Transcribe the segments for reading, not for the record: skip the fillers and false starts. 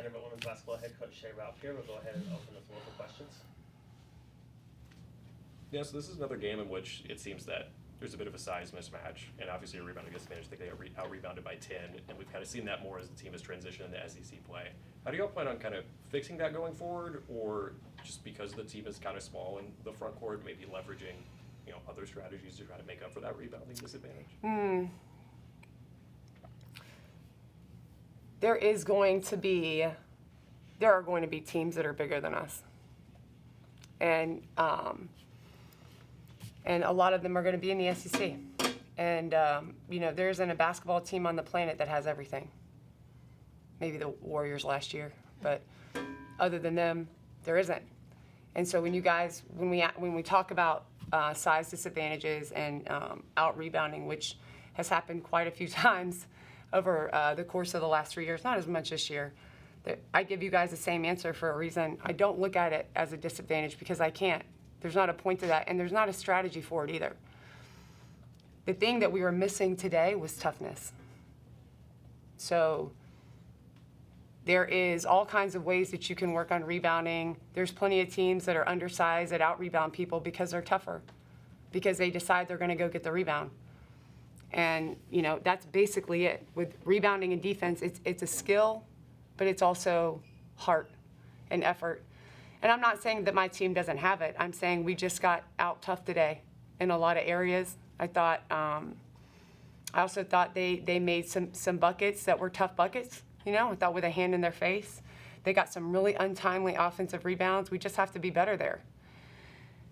Vanderbilt women's basketball head coach Shea Ralph here. We'll go ahead and open the floor for questions. Yeah, so this is another game in which it seems that there's a bit of a size mismatch, and obviously a rebounding disadvantage. I think they got out-rebounded by 10, and we've kind of seen that more as the team has transitioned into SEC play. How do y'all plan on kind of fixing that going forward, or just because the team is kind of small in the front court, maybe leveraging, other strategies to try to make up for that rebounding disadvantage? There are going to be teams that are bigger than us, and a lot of them are going to be in the SEC. And there isn't a basketball team on the planet that has everything. Maybe the Warriors last year, but other than them, there isn't. And so when we talk about size disadvantages and out rebounding, which has happened quite a few times over the course of the last 3 years, not as much this year, I give you guys the same answer for a reason. I don't look at it as a disadvantage because I can't. There's not a point to that, and there's not a strategy for it either. The thing that we were missing today was toughness. So there is all kinds of ways that you can work on rebounding. There's plenty of teams that are undersized that out-rebound people because they're tougher, because they decide they're going to go get the rebound. And, that's basically it. With rebounding and defense, it's a skill, but it's also heart and effort. And I'm not saying that my team doesn't have it. I'm saying we just got out tough today in a lot of areas. I also thought they made some buckets that were tough buckets, I thought with a hand in their face. They got some really untimely offensive rebounds. We just have to be better there.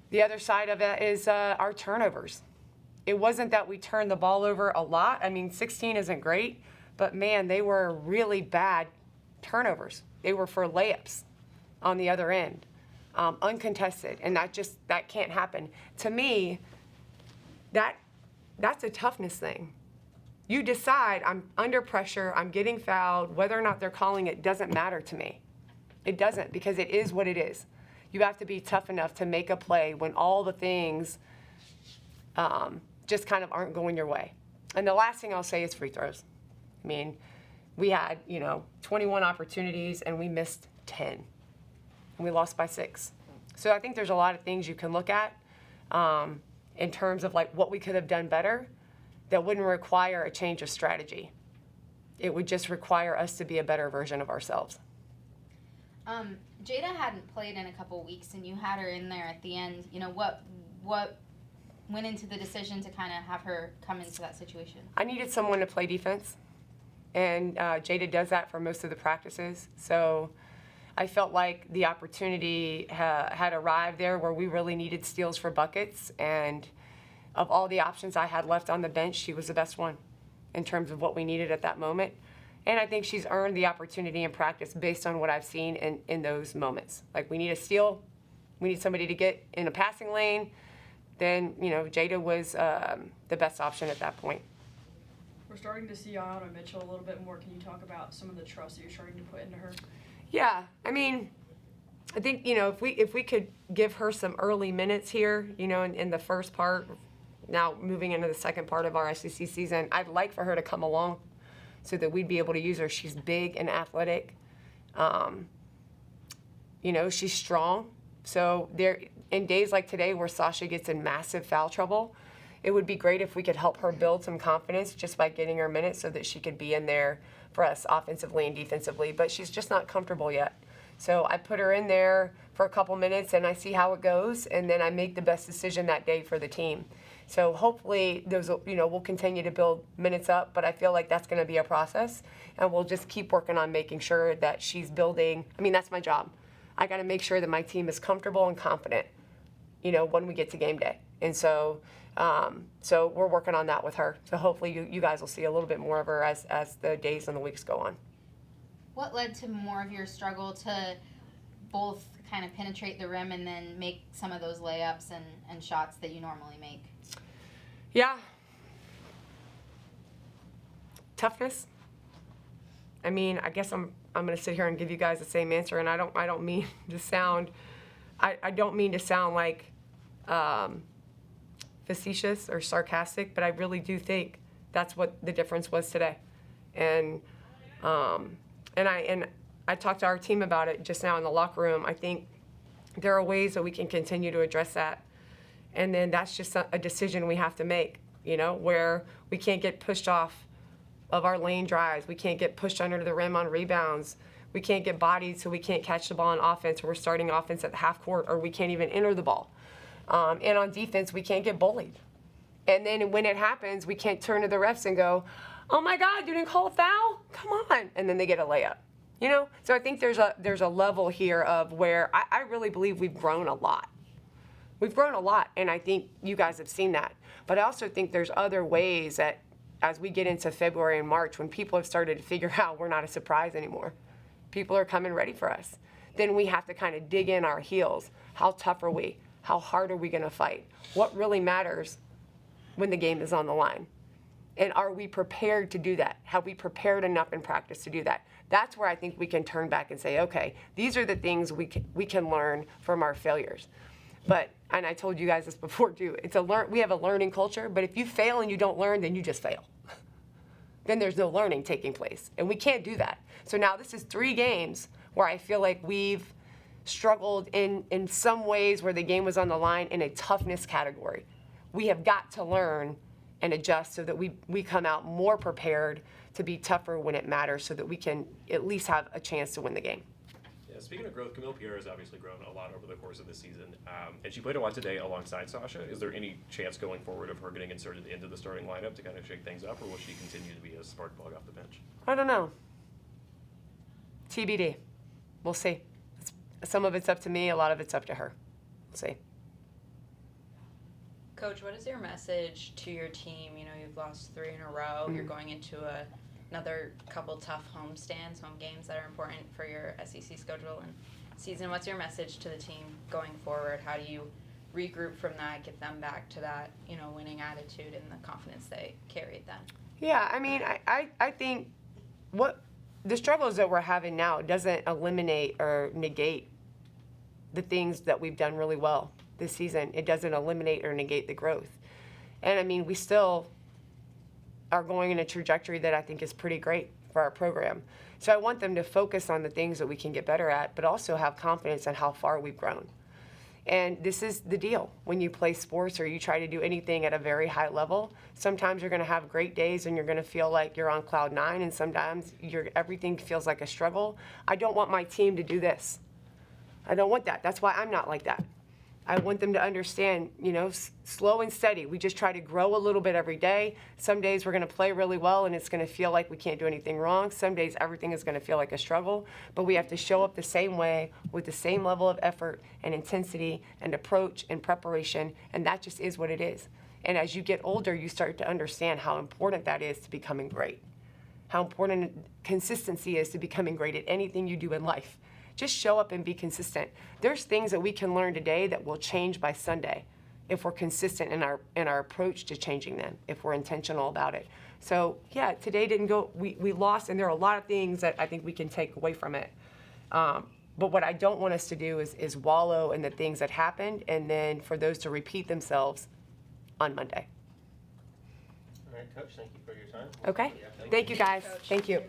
The other side of it is our turnovers. It wasn't that we turned the ball over a lot. 16 isn't great, but man, they were really bad turnovers. They were for layups on the other end, uncontested, and that can't happen. To me, that's a toughness thing. You decide, I'm under pressure, I'm getting fouled, whether or not they're calling it doesn't matter to me. It doesn't, because it is what it is. You have to be tough enough to make a play when all the things just kind of aren't going your way. And the last thing I'll say is free throws. We had, 21 opportunities and we missed 10. And we lost by 6. So I think there's a lot of things you can look at in terms of what we could have done better that wouldn't require a change of strategy. It would just require us to be a better version of ourselves. Jada hadn't played in a couple weeks, and you had her in there at the end. What went into the decision to kind of have her come into that situation? I needed someone to play defense, and Jada does that for most of the practices. So I felt like the opportunity had arrived there where we really needed steals for buckets, and of all the options I had left on the bench, she was the best one in terms of what we needed at that moment. And I think she's earned the opportunity in practice based on what I've seen in those moments. We need a steal. We need somebody to get in a passing lane. Then, Jada was the best option at that point. We're starting to see Ayanna Mitchell a little bit more. Can you talk about some of the trust that you're starting to put into her? Yeah, I think, if we could give her some early minutes here, in the first part, now moving into the second part of our SEC season, I'd like for her to come along so that we'd be able to use her. She's big and athletic. She's strong. So in days like today where Sasha gets in massive foul trouble, it would be great if we could help her build some confidence just by getting her minutes so that she could be in there for us offensively and defensively. But she's just not comfortable yet. So I put her in there for a couple minutes and I see how it goes, and then I make the best decision that day for the team. So hopefully we'll continue to build minutes up, but I feel like that's going to be a process, and we'll just keep working on making sure that she's building. That's my job. I got to make sure that my team is comfortable and confident, when we get to game day. And so we're working on that with her. So hopefully you guys will see a little bit more of her as the days and the weeks go on. What led to more of your struggle to both kind of penetrate the rim and then make some of those layups and shots that you normally make? Yeah. Toughness. I guess I'm going to sit here and give you guys the same answer, and I don't mean to sound like facetious or sarcastic, but I really do think that's what the difference was today. And I talked to our team about it just now in the locker room. I think there are ways that we can continue to address that. And then that's just a decision we have to make, where we can't get pushed off of our lane drives. We can't get pushed under the rim on rebounds. We can't get bodied so we can't catch the ball on offense, or we're starting offense at the half court, or we can't even enter the ball. And on defense, we can't get bullied. And then when it happens, we can't turn to the refs and go, oh my God, you didn't call a foul? Come on. And then they get a layup. So I think there's a level here of where I really believe we've grown a lot. We've grown a lot, and I think you guys have seen that. But I also think there's other ways that as we get into February and March, when people have started to figure out we're not a surprise anymore, people are coming ready for us, then we have to kind of dig in our heels. How tough are we? How hard are we going to fight? What really matters when the game is on the line? And are we prepared to do that? Have we prepared enough in practice to do that? That's where I think we can turn back and say, okay, these are the things we can learn from our failures. But, and I told you guys this before too, we have a learning culture, but if you fail and you don't learn, then you just fail. Then there's no learning taking place. And we can't do that. So now this is 3 games where I feel like we've struggled in some ways where the game was on the line in a toughness category. We have got to learn and adjust so that we come out more prepared to be tougher when it matters, so that we can at least have a chance to win the game. Yeah, speaking of growth, Camille Pierre has obviously grown a lot over the course of the season, and she played a lot today alongside Sasha. Is there any chance going forward of her getting inserted into the starting lineup to kind of shake things up, or will she continue to be a spark plug off the bench? I don't know. TBD. We'll see. Some of it's up to me, a lot of it's up to her. We'll see. Coach, what is your message to your team? You've lost 3 in a row. You're going into another couple tough home games that are important for your SEC schedule and season. What's your message to the team going forward? How do you regroup from that, get them back to that, winning attitude and the confidence they carried then? Yeah, I mean, I think what the struggles that we're having now doesn't eliminate or negate the things that we've done really well this season. It doesn't eliminate or negate the growth. And I mean, we still are going in a trajectory that I think is pretty great for our program. So I want them to focus on the things that we can get better at, but also have confidence in how far we've grown. And this is the deal. When you play sports or you try to do anything at a very high level, sometimes you're going to have great days and you're going to feel like you're on cloud 9, and sometimes everything feels like a struggle. I don't want my team to do this. I don't want that. That's why I'm not like that. I want them to understand, slow and steady. We just try to grow a little bit every day. Some days we're going to play really well and it's going to feel like we can't do anything wrong. Some days everything is going to feel like a struggle. But we have to show up the same way with the same level of effort and intensity and approach and preparation, and that just is what it is. And as you get older, you start to understand how important that is to becoming great, how important consistency is to becoming great at anything you do in life. Just show up and be consistent. There's things that we can learn today that will change by Sunday if we're consistent in our approach to changing them, if we're intentional about it. So yeah, today didn't go, we lost, and there are a lot of things that I think we can take away from it. But what I don't want us to do is wallow in the things that happened and then for those to repeat themselves on Monday. All right, Coach, thank you for your time. Okay, Yeah, thank you guys, Coach. thank you.